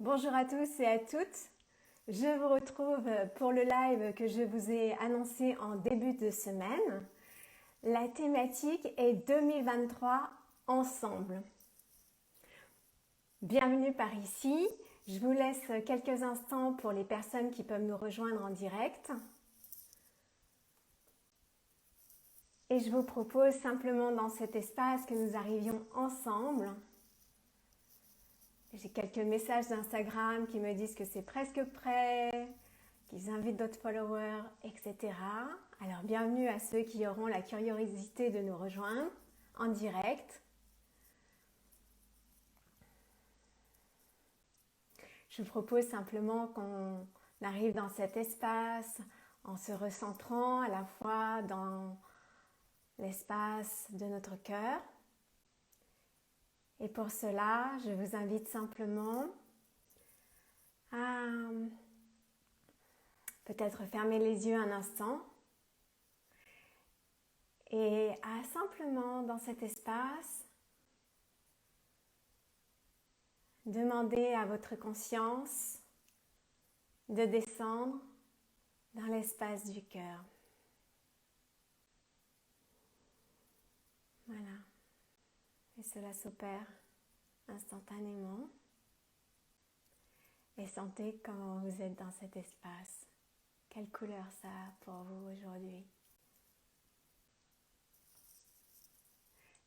Bonjour à tous et à toutes. Je vous retrouve pour le live que je vous ai annoncé en début de semaine. La thématique est 2023 ensemble. Bienvenue par ici. Je vous laisse quelques instants pour les personnes qui peuvent nous rejoindre en direct. Et je vous propose simplement dans cet espace que nous arrivions ensemble. J'ai quelques messages d'Instagram qui me disent que c'est presque prêt, qu'ils invitent d'autres followers, etc. Alors bienvenue à ceux qui auront la curiosité de nous rejoindre en direct. Je vous propose simplement qu'on arrive dans cet espace en se recentrant à la fois dans l'espace de notre cœur. Et pour cela, je vous invite simplement à peut-être fermer les yeux un instant et à simplement dans cet espace demander à votre conscience de descendre dans l'espace du cœur. Voilà. Et cela s'opère instantanément. Et sentez comment vous êtes dans cet espace. Quelle couleur ça a pour vous aujourd'hui.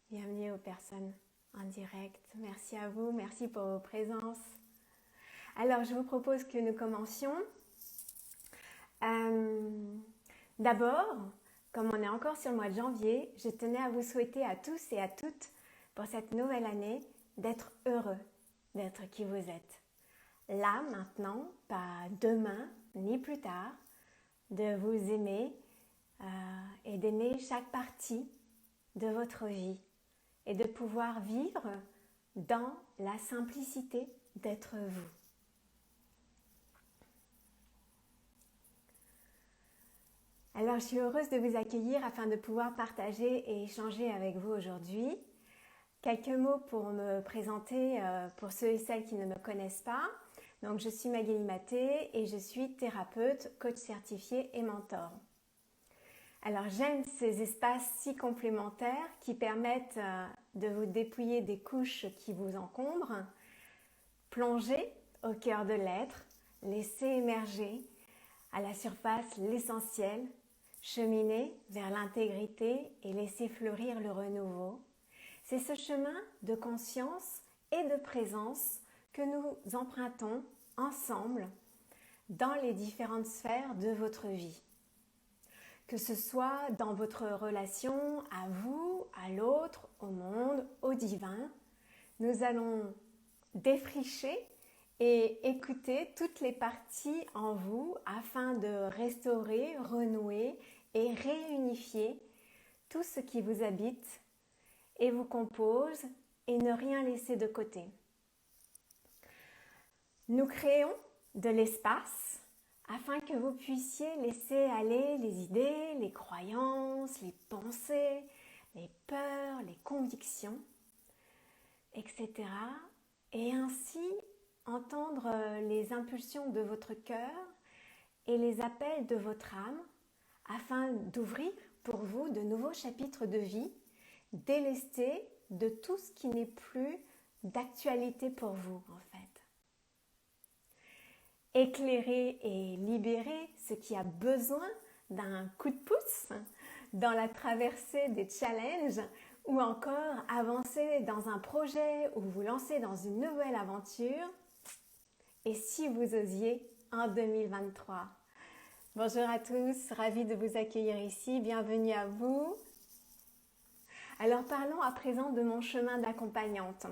Bienvenue aux personnes en direct. Merci à vous, merci pour vos présences. Alors, je vous propose que nous commencions. D'abord, comme on est encore sur le mois de janvier, je tenais à vous souhaiter à tous et à toutes pour cette nouvelle année d'être heureux, d'être qui vous êtes. Là, maintenant, pas demain, ni plus tard, de vous aimer et d'aimer chaque partie de votre vie et de pouvoir vivre dans la simplicité d'être vous. Alors, je suis heureuse de vous accueillir afin de pouvoir partager et échanger avec vous aujourd'hui. Quelques mots pour me présenter pour ceux et celles qui ne me connaissent pas. Donc, je suis Magali Maté et je suis thérapeute, coach certifié et mentor. Alors, j'aime ces espaces si complémentaires qui permettent de vous dépouiller des couches qui vous encombrent, plonger au cœur de l'être, laisser émerger à la surface l'essentiel, cheminer vers l'intégrité et laisser fleurir le renouveau. C'est ce chemin de conscience et de présence que nous empruntons ensemble dans les différentes sphères de votre vie. Que ce soit dans votre relation à vous, à l'autre, au monde, au divin, nous allons défricher et écouter toutes les parties en vous afin de restaurer, renouer et réunifier tout ce qui vous habite et vous compose et ne rien laisser de côté. Nous créons de l'espace afin que vous puissiez laisser aller les idées, les croyances, les pensées, les peurs, les convictions, etc. Et ainsi entendre les impulsions de votre cœur et les appels de votre âme afin d'ouvrir pour vous de nouveaux chapitres de vie, délestés de tout ce qui n'est plus d'actualité pour vous en fait. Éclairer et libérer ce qui a besoin d'un coup de pouce dans la traversée des challenges ou encore avancer dans un projet ou vous lancer dans une nouvelle aventure. Et si vous osiez en 2023. Bonjour à tous, ravie de vous accueillir ici, bienvenue à vous. Alors parlons à présent de mon chemin d'accompagnante.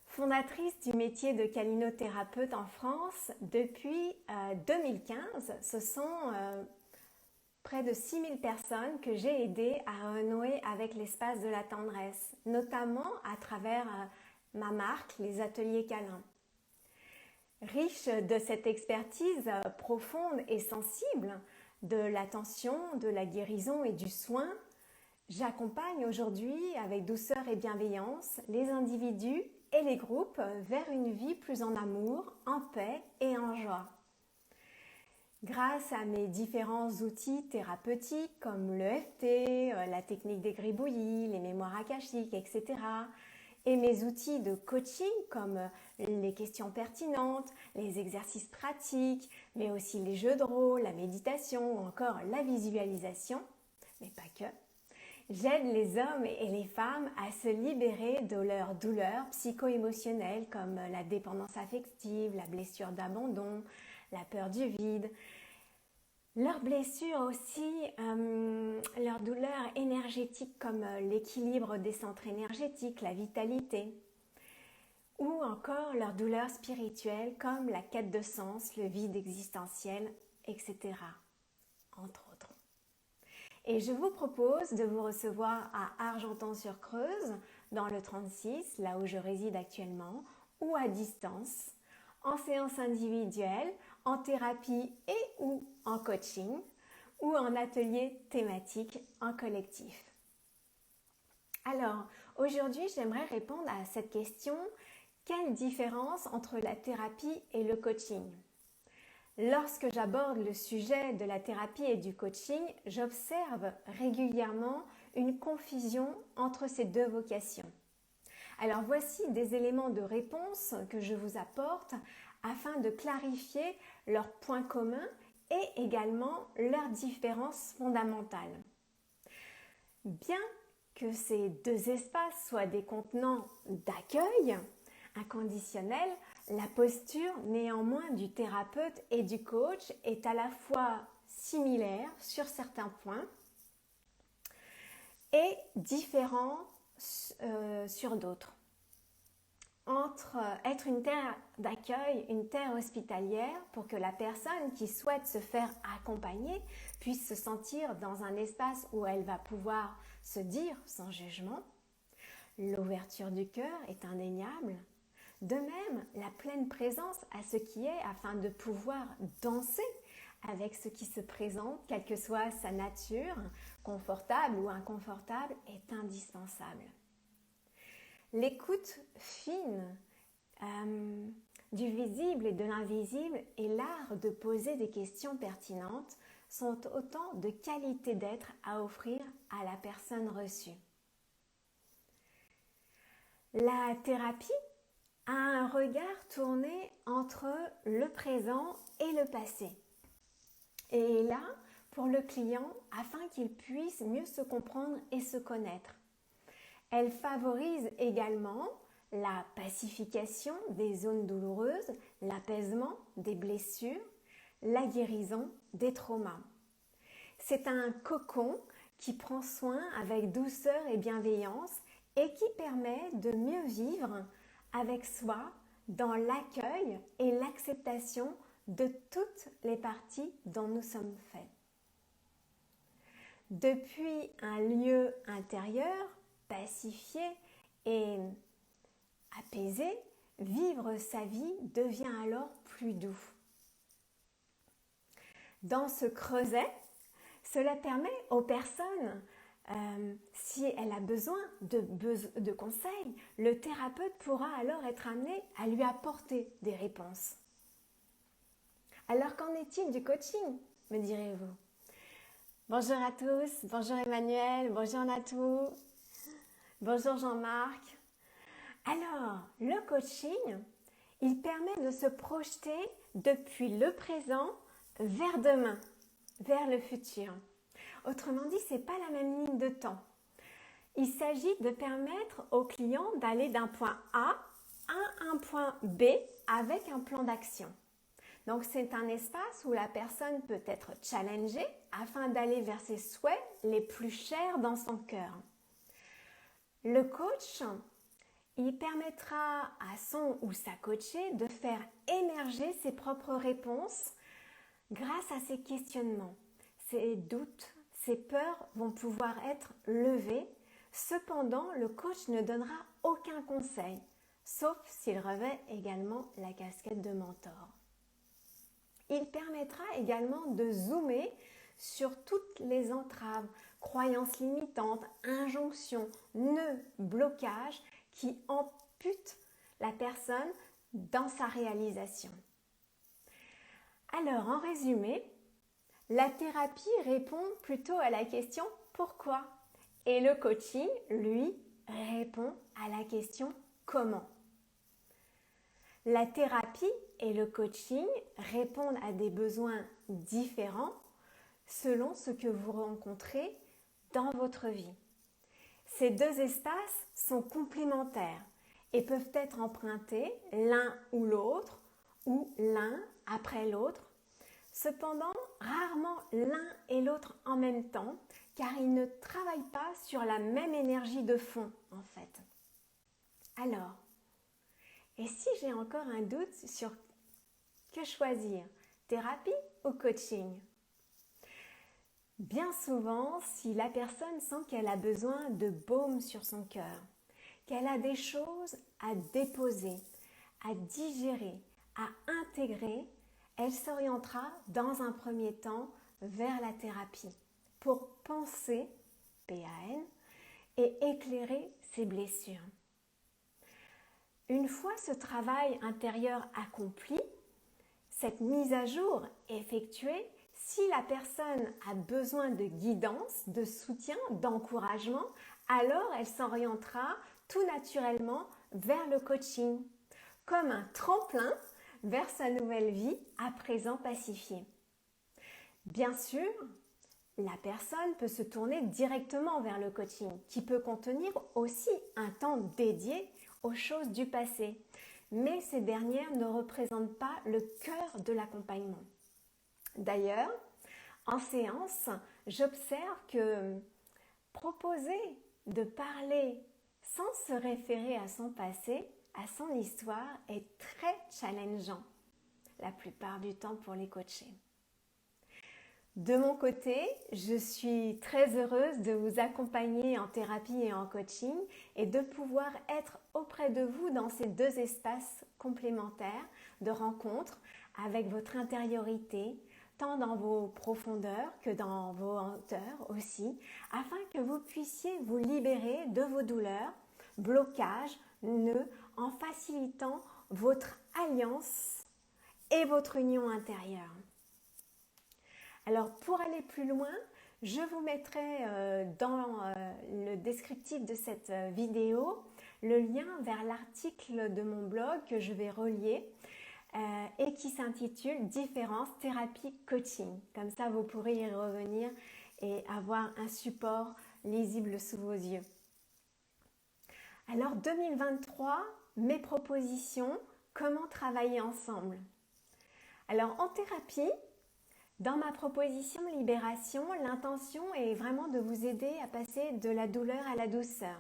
Fondatrice du métier de câlinothérapeute en France depuis 2015, ce sont près de 6000 personnes que j'ai aidées à renouer avec l'espace de la tendresse, notamment à travers ma marque, les ateliers câlins. Riche de cette expertise profonde et sensible de l'attention, de la guérison et du soin, j'accompagne aujourd'hui avec douceur et bienveillance les individus et les groupes vers une vie plus en amour, en paix et en joie. Grâce à mes différents outils thérapeutiques comme l'EFT, la technique des gribouillis, les mémoires akashiques, etc. et mes outils de coaching comme les questions pertinentes, les exercices pratiques, mais aussi les jeux de rôle, la méditation ou encore la visualisation, mais pas que, j'aide les hommes et les femmes à se libérer de leurs douleurs psycho-émotionnelles comme la dépendance affective, la blessure d'abandon, la peur du vide, leurs blessures aussi, leurs douleurs énergétiques comme l'équilibre des centres énergétiques, la vitalité, ou encore leurs douleurs spirituelles comme la quête de sens, le vide existentiel, etc. entre autres. Et je vous propose de vous recevoir à Argenton-sur-Creuse, dans le 36, là où je réside actuellement, ou à distance, en séance individuelle, en thérapie et ou en coaching, ou en atelier thématique en collectif. Alors, aujourd'hui, j'aimerais répondre à cette question: quelle différence entre la thérapie et le coaching? Lorsque j'aborde le sujet de la thérapie et du coaching, j'observe régulièrement une confusion entre ces deux vocations. Alors voici des éléments de réponse que je vous apporte afin de clarifier leurs points communs et également leurs différences fondamentales. Bien que ces deux espaces soient des contenants d'accueil inconditionnel, la posture néanmoins du thérapeute et du coach est à la fois similaire sur certains points et différent sur d'autres. Entre être une terre d'accueil, une terre hospitalière pour que la personne qui souhaite se faire accompagner puisse se sentir dans un espace où elle va pouvoir se dire sans jugement. L'ouverture du cœur est indéniable. De même, la pleine présence à ce qui est afin de pouvoir danser avec ce qui se présente, quelle que soit sa nature, confortable ou inconfortable, est indispensable. L'écoute fine du visible et de l'invisible et l'art de poser des questions pertinentes sont autant de qualités d'être à offrir à la personne reçue. La thérapie a un regard tourné entre le présent et le passé et est là pour le client afin qu'il puisse mieux se comprendre et se connaître. Elle favorise également la pacification des zones douloureuses, l'apaisement des blessures, la guérison des traumas. C'est un cocon qui prend soin avec douceur et bienveillance et qui permet de mieux vivre avec soi dans l'accueil et l'acceptation de toutes les parties dont nous sommes faits. Depuis un lieu intérieur, pacifié et apaisé, vivre sa vie devient alors plus doux. Dans ce creuset, cela permet aux personnes, si elle a besoin de conseils, le thérapeute pourra alors être amené à lui apporter des réponses. Alors qu'en est-il du coaching, me direz-vous? Bonjour à tous, bonjour Emmanuel, bonjour Natou, bonjour Jean-Marc. Alors, le coaching, il permet de se projeter depuis le présent vers demain, vers le futur. Autrement dit, ce n'est pas la même ligne de temps. Il s'agit de permettre au client d'aller d'un point A à un point B avec un plan d'action. Donc, c'est un espace où la personne peut être challengée afin d'aller vers ses souhaits les plus chers dans son cœur. Le coach, il permettra à son ou sa coachée de faire émerger ses propres réponses grâce à ses questionnements. Ses doutes, ses peurs vont pouvoir être levés. Cependant, le coach ne donnera aucun conseil, sauf s'il revêt également la casquette de mentor. Il permettra également de zoomer sur toutes les entraves, croyances limitantes, injonctions, nœuds, blocages qui amputent la personne dans sa réalisation. Alors, en résumé, la thérapie répond plutôt à la question « Pourquoi ?» et le coaching, lui, répond à la question « Comment ?» La thérapie et le coaching répondent à des besoins différents selon ce que vous rencontrez dans votre vie. Ces deux espaces sont complémentaires et peuvent être empruntés l'un ou l'autre ou l'un après l'autre. Cependant, rarement l'un et l'autre en même temps car ils ne travaillent pas sur la même énergie de fond en fait. Alors, et si j'ai encore un doute sur que choisir, thérapie ou coaching? Bien souvent, si la personne sent qu'elle a besoin de baume sur son cœur, qu'elle a des choses à déposer, à digérer, à intégrer, elle s'orientera dans un premier temps vers la thérapie pour penser, PAN, et éclairer ses blessures. Une fois ce travail intérieur accompli, cette mise à jour effectuée, si la personne a besoin de guidance, de soutien, d'encouragement, alors elle s'orientera tout naturellement vers le coaching, comme un tremplin vers sa nouvelle vie à présent pacifiée. Bien sûr, la personne peut se tourner directement vers le coaching, qui peut contenir aussi un temps dédié aux choses du passé, mais ces dernières ne représentent pas le cœur de l'accompagnement. D'ailleurs, en séance, j'observe que proposer de parler sans se référer à son passé, à son histoire, est très challengeant la plupart du temps pour les coachés. De mon côté, je suis très heureuse de vous accompagner en thérapie et en coaching et de pouvoir être auprès de vous dans ces deux espaces complémentaires de rencontre avec votre intériorité, tant dans vos profondeurs que dans vos hauteurs aussi, afin que vous puissiez vous libérer de vos douleurs, blocages, nœuds, en facilitant votre alliance et votre union intérieure. Alors pour aller plus loin, je vous mettrai dans le descriptif de cette vidéo le lien vers l'article de mon blog que je vais relier et qui s'intitule « Différence, thérapie, coaching ». Comme ça, vous pourrez y revenir et avoir un support lisible sous vos yeux. Alors 2023, mes propositions, comment travailler ensemble? Alors en thérapie, dans ma proposition Libération, l'intention est vraiment de vous aider à passer de la douleur à la douceur.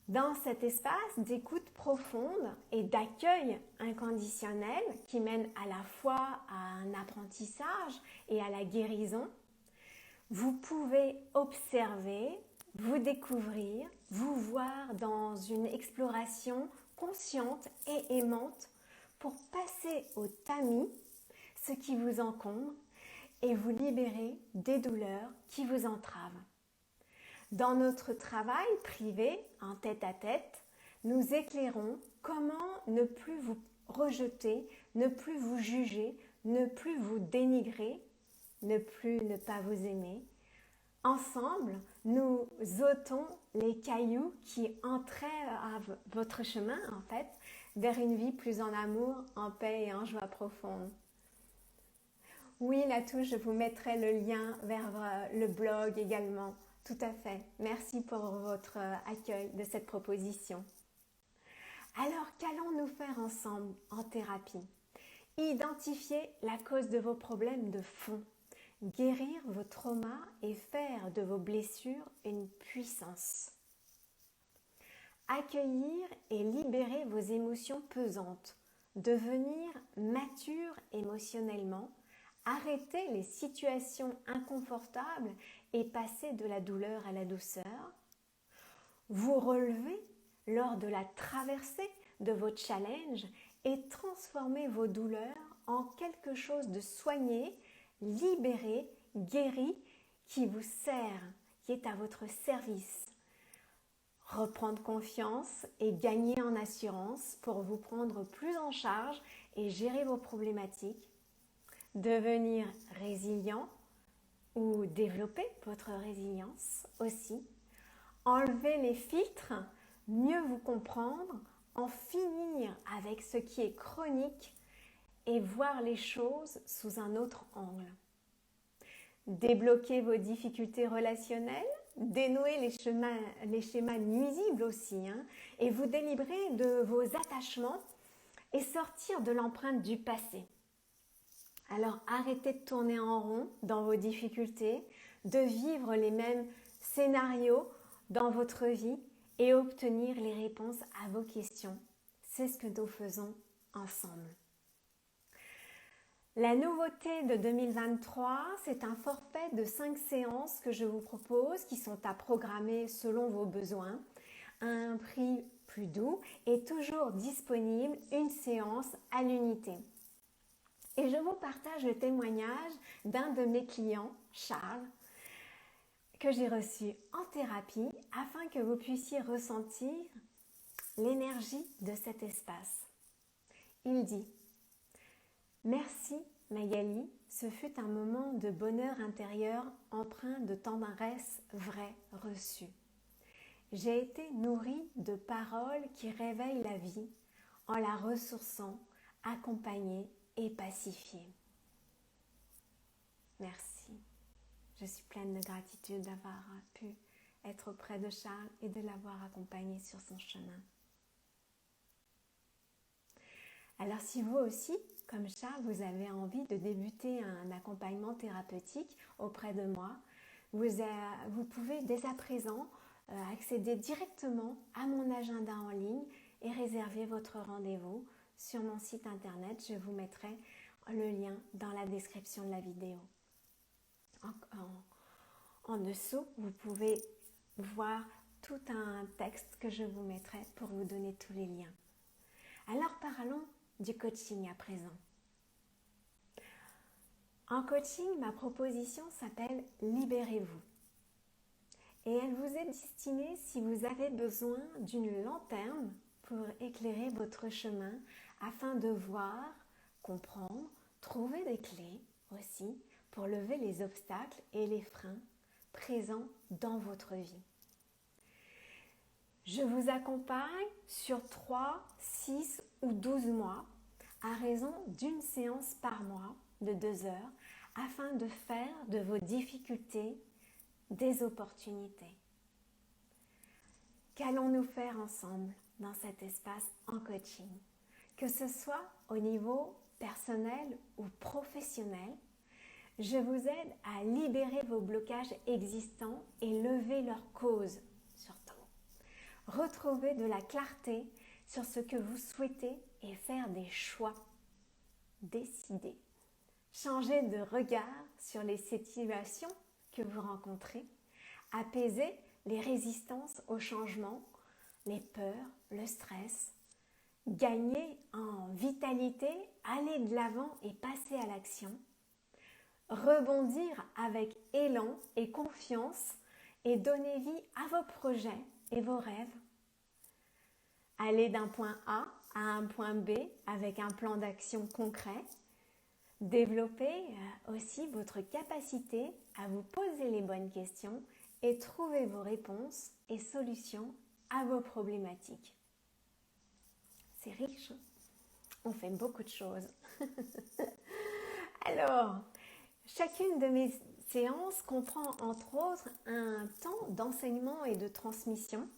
Dans cet espace d'écoute profonde et d'accueil inconditionnel qui mène à la fois à un apprentissage et à la guérison, vous pouvez observer, vous découvrir, vous voir dans une exploration consciente et aimante pour passer au tamis ce qui vous encombre et vous libérer des douleurs qui vous entravent. Dans notre travail privé, en tête-à-tête, nous éclairons comment ne plus vous rejeter, ne plus vous juger, ne plus vous dénigrer, ne pas vous aimer. Ensemble, nous ôtons les cailloux qui entravent votre chemin, en fait, vers une vie plus en amour, en paix et en joie profonde. Oui, Latou, je vous mettrai le lien vers le blog également. Tout à fait. Merci pour votre accueil de cette proposition. Alors, qu'allons-nous faire ensemble en thérapie? Identifier la cause de vos problèmes de fond, guérir vos traumas et faire de vos blessures une puissance. Accueillir et libérer vos émotions pesantes, devenir mature émotionnellement, arrêter les situations inconfortables et passer de la douleur à la douceur, vous relever lors de la traversée de vos challenges et transformer vos douleurs en quelque chose de soigné, libéré, guéri, qui vous sert, qui est à votre service. reprendre confiance et gagner en assurance pour vous prendre plus en charge et gérer vos problématiques, devenir résilient ou développer votre résilience aussi, enlever les filtres, mieux vous comprendre, en finir avec ce qui est chronique et voir les choses sous un autre angle. Débloquer vos difficultés relationnelles, dénouer les schémas nuisibles aussi, et vous délivrer de vos attachements et sortir de l'empreinte du passé. Alors arrêtez de tourner en rond dans vos difficultés, de vivre les mêmes scénarios dans votre vie et obtenir les réponses à vos questions. C'est ce que nous faisons ensemble. La nouveauté de 2023, c'est un forfait de 5 séances que je vous propose qui sont à programmer selon vos besoins, à un prix plus doux et toujours disponible une séance à l'unité. Et je vous partage le témoignage d'un de mes clients, Charles, que j'ai reçu en thérapie afin que vous puissiez ressentir l'énergie de cet espace. Il dit: merci Magali, ce fut un moment de bonheur intérieur empreint de tendresse vraie reçue. J'ai été nourrie de paroles qui réveillent la vie en la ressourçant, accompagnée et pacifiée. Merci. Je suis pleine de gratitude d'avoir pu être auprès de Charles et de l'avoir accompagné sur son chemin. Alors si vous aussi, comme Charles, vous avez envie de débuter un accompagnement thérapeutique auprès de moi, vous pouvez dès à présent accéder directement à mon agenda en ligne et réserver votre rendez-vous sur mon site internet. Je vous mettrai le lien dans la description de la vidéo. En dessous, vous pouvez voir tout un texte que je vous mettrai pour vous donner tous les liens. Alors parlons du coaching à présent. En coaching, ma proposition s'appelle « Libérez-vous ». Et elle vous est destinée si vous avez besoin d'une lanterne pour éclairer votre chemin afin de voir, comprendre, trouver des clés aussi pour lever les obstacles et les freins présents dans votre vie. Je vous accompagne sur 3, 6 ou 12 mois à raison d'une séance par mois de 2 heures afin de faire de vos difficultés des opportunités. Qu'allons-nous faire ensemble dans cet espace en coaching? Que ce soit au niveau personnel ou professionnel, je vous aide à libérer vos blocages existants et lever leurs causes surtout. Retrouver de la clarté sur ce que vous souhaitez et faire des choix. Décider. Changer de regard sur les situations que vous rencontrez. Apaiser les résistances au changement, les peurs, le stress. Gagner en vitalité, aller de l'avant et passer à l'action. Rebondir avec élan et confiance et donner vie à vos projets et vos rêves. Aller d'un point A à un point B avec un plan d'action concret. Développer aussi votre capacité à vous poser les bonnes questions et trouver vos réponses et solutions à vos problématiques. C'est riche, on fait beaucoup de choses. Alors, chacune de mes séances comprend entre autres un temps d'enseignement et de transmission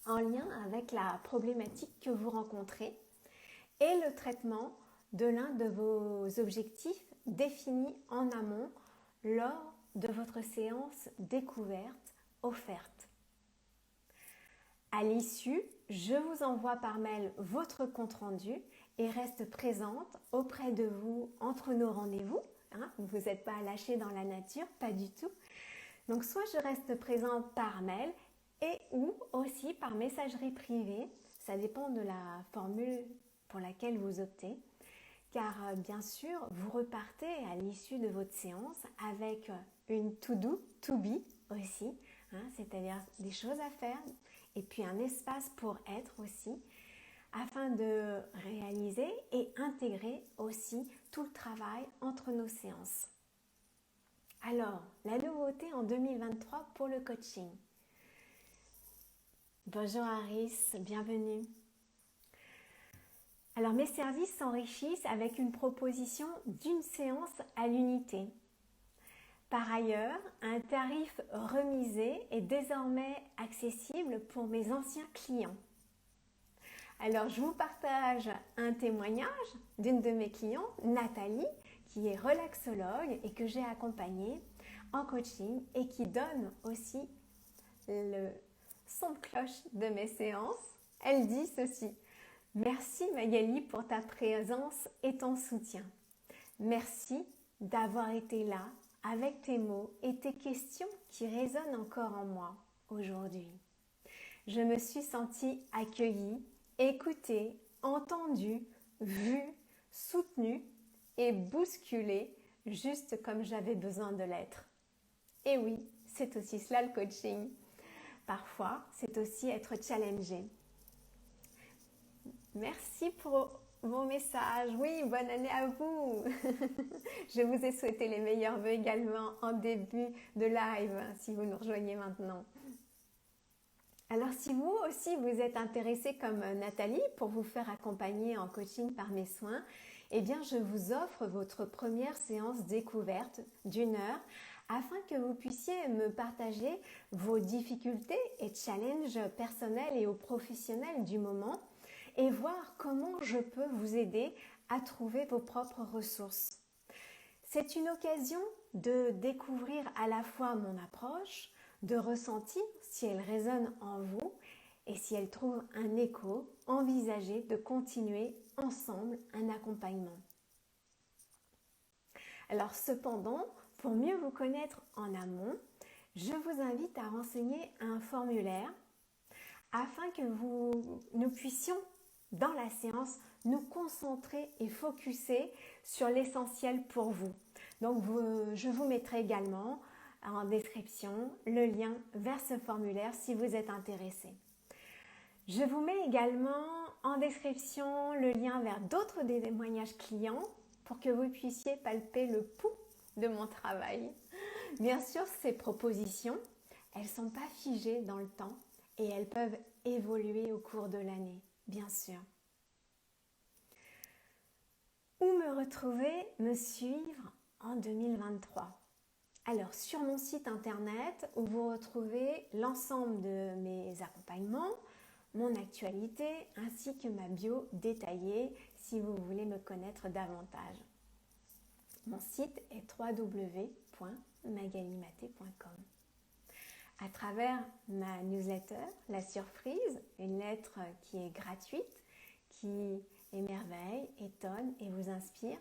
en lien avec la problématique que vous rencontrez et le traitement de l'un de vos objectifs définis en amont lors de votre séance découverte offerte. À l'issue, je vous envoie par mail votre compte-rendu et reste présente auprès de vous entre nos rendez-vous. Vous n'êtes pas lâché dans la nature, pas du tout. Donc soit je reste présente par mail et ou aussi par messagerie privée. Ça dépend de la formule pour laquelle vous optez. Car bien sûr, vous repartez à l'issue de votre séance avec une to-do, to be aussi, c'est-à-dire des choses à faire et puis un espace pour être aussi, afin de réaliser et intégrer aussi tout le travail entre nos séances. Alors, la nouveauté en 2023 pour le coaching. Bonjour Aris, bienvenue. Alors, mes services s'enrichissent avec une proposition d'une séance à l'unité. Par ailleurs, un tarif remisé est désormais accessible pour mes anciens clients. Alors, je vous partage un témoignage d'une de mes clientes, Nathalie, qui est relaxologue et que j'ai accompagnée en coaching et qui donne aussi le son de cloche de mes séances. Elle dit ceci: merci Magali pour ta présence et ton soutien. Merci d'avoir été là avec tes mots et tes questions qui résonnent encore en moi aujourd'hui. Je me suis sentie accueillie, écoutée, entendue, vue, soutenue et bousculée, juste comme j'avais besoin de l'être. Et oui, c'est aussi cela le coaching. Parfois, c'est aussi être challengé. Merci pour vos messages. Oui, bonne année à vous. Je vous ai souhaité les meilleurs vœux également en début de live, si vous nous rejoignez maintenant. Alors, si vous aussi vous êtes intéressé comme Nathalie pour vous faire accompagner en coaching par mes soins, eh bien, je vous offre votre première séance découverte d'1 heure afin que vous puissiez me partager vos difficultés et challenges personnels et ou professionnels du moment et voir comment je peux vous aider à trouver vos propres ressources. C'est une occasion de découvrir à la fois mon approche, de ressentir si elle résonne en vous et si elle trouve un écho, envisager de continuer ensemble un accompagnement. Alors cependant, pour mieux vous connaître en amont, je vous invite à renseigner un formulaire afin que nous puissions, dans la séance, nous concentrer et focuser sur l'essentiel pour vous. Donc, je vous mettrai également en description le lien vers ce formulaire si vous êtes intéressé. Je vous mets également en description le lien vers d'autres témoignages clients pour que vous puissiez palper le pouls de mon travail. Bien sûr, ces propositions, elles ne sont pas figées dans le temps et elles peuvent évoluer au cours de l'année, bien sûr. Où me retrouver, me suivre en 2023? Alors, sur mon site internet où vous retrouvez l'ensemble de mes accompagnements, mon actualité ainsi que ma bio détaillée si vous voulez me connaître davantage. Mon site est www.magalimaté.com. À travers ma newsletter, la surprise, une lettre qui est gratuite, qui émerveille, étonne et vous inspire,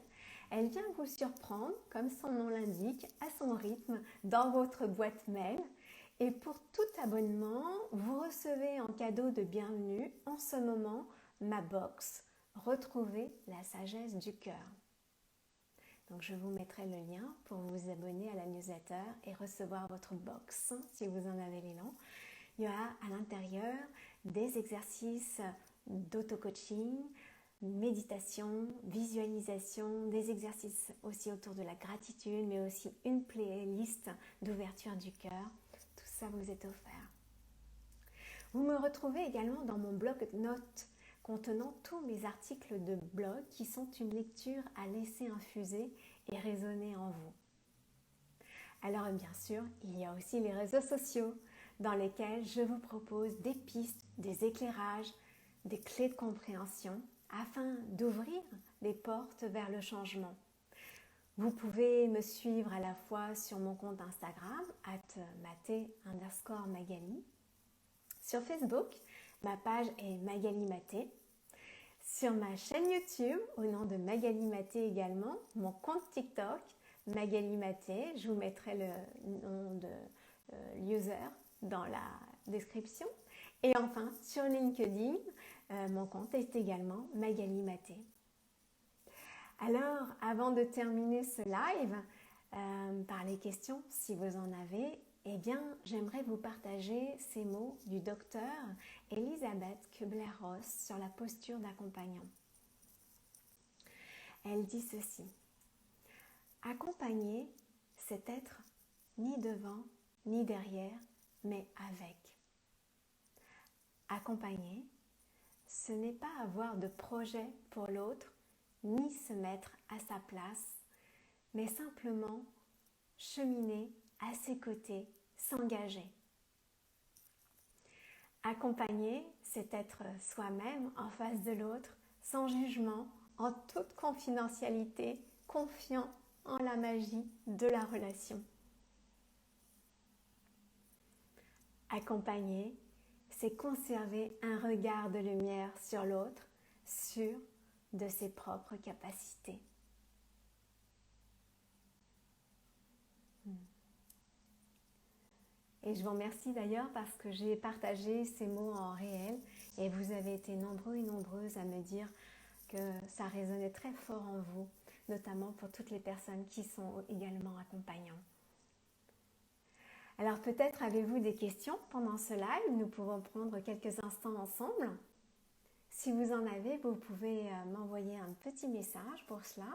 elle vient vous surprendre, comme son nom l'indique, à son rythme dans votre boîte mail. Et pour tout abonnement, vous recevez en cadeau de bienvenue en ce moment ma box « Retrouver la sagesse du cœur ». Donc je vous mettrai le lien pour vous abonner à la newsletter et recevoir votre box si vous en avez l'élan. Il y a à l'intérieur des exercices d'auto-coaching, méditation, visualisation, des exercices aussi autour de la gratitude, mais aussi une playlist d'ouverture du cœur. Tout ça vous est offert. Vous me retrouvez également dans mon bloc-notes contenant tous mes articles de blog qui sont une lecture à laisser infuser et résonner en vous. Alors bien sûr, il y a aussi les réseaux sociaux dans lesquels je vous propose des pistes, des éclairages, des clés de compréhension afin d'ouvrir les portes vers le changement. Vous pouvez me suivre à la fois sur mon compte Instagram @maté_magali. Sur Facebook, ma page est Magali Maté. Sur ma chaîne YouTube, au nom de Magali Maté également, mon compte TikTok, Magali Maté. Je vous mettrai le nom de user dans la description. Et enfin, sur LinkedIn, mon compte est également Magali Maté. Alors, avant de terminer ce live, par les questions, si vous en avez, eh bien, j'aimerais vous partager ces mots du docteur Elisabeth Kubler-Ross sur la posture d'accompagnant. Elle dit ceci: accompagner, c'est être ni devant ni derrière, mais avec. Accompagner, ce n'est pas avoir de projet pour l'autre, ni se mettre à sa place, mais simplement cheminer à ses côtés, s'engager. Accompagner, c'est être soi-même en face de l'autre, sans jugement, en toute confidentialité, confiant en la magie de la relation. Accompagner, c'est conserver un regard de lumière sur l'autre, sûr de ses propres capacités. Et je vous remercie d'ailleurs parce que j'ai partagé ces mots en réel et vous avez été nombreux et nombreuses à me dire que ça résonnait très fort en vous, notamment pour toutes les personnes qui sont également accompagnants. Alors peut-être avez-vous des questions pendant ce live, nous pouvons prendre quelques instants ensemble. Si vous en avez, vous pouvez m'envoyer un petit message pour cela.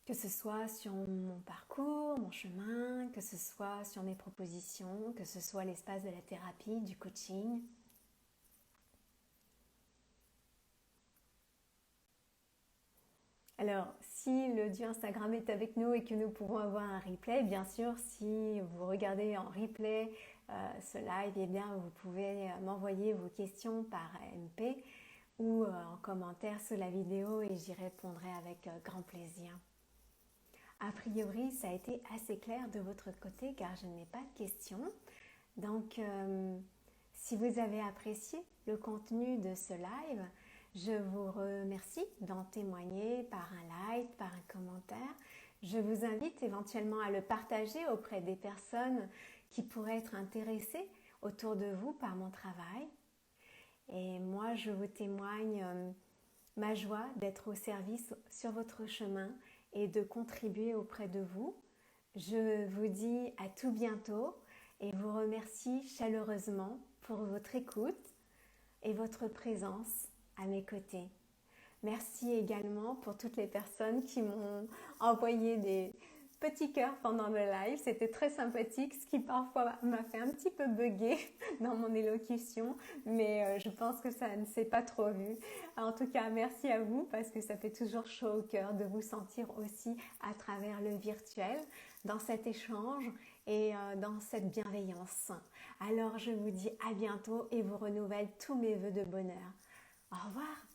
Que ce soit sur mon parcours, mon chemin, que ce soit sur mes propositions, que ce soit l'espace de la thérapie, du coaching. Alors, si le Dieu Instagram est avec nous et que nous pouvons avoir un replay, bien sûr, si vous regardez en replay ce live, eh bien, vous pouvez m'envoyer vos questions par MP ou en commentaire sous la vidéo et j'y répondrai avec grand plaisir. A priori, ça a été assez clair de votre côté car je n'ai pas de questions. Donc, si vous avez apprécié le contenu de ce live, je vous remercie d'en témoigner par un like, par un commentaire. Je vous invite éventuellement à le partager auprès des personnes qui pourraient être intéressées autour de vous par mon travail. Et moi, je vous témoigne ma joie d'être au service sur votre chemin et de contribuer auprès de vous. Je vous dis à tout bientôt et vous remercie chaleureusement pour votre écoute et votre présence à mes côtés. Merci également pour toutes les personnes qui m'ont envoyé des petits cœurs pendant le live. C'était très sympathique, ce qui parfois m'a fait un petit peu bugger dans mon élocution, mais je pense que ça ne s'est pas trop vu. En tout cas, merci à vous parce que ça fait toujours chaud au cœur de vous sentir aussi à travers le virtuel, dans cet échange et dans cette bienveillance. Alors, je vous dis à bientôt et vous renouvelle tous mes vœux de bonheur. Au revoir.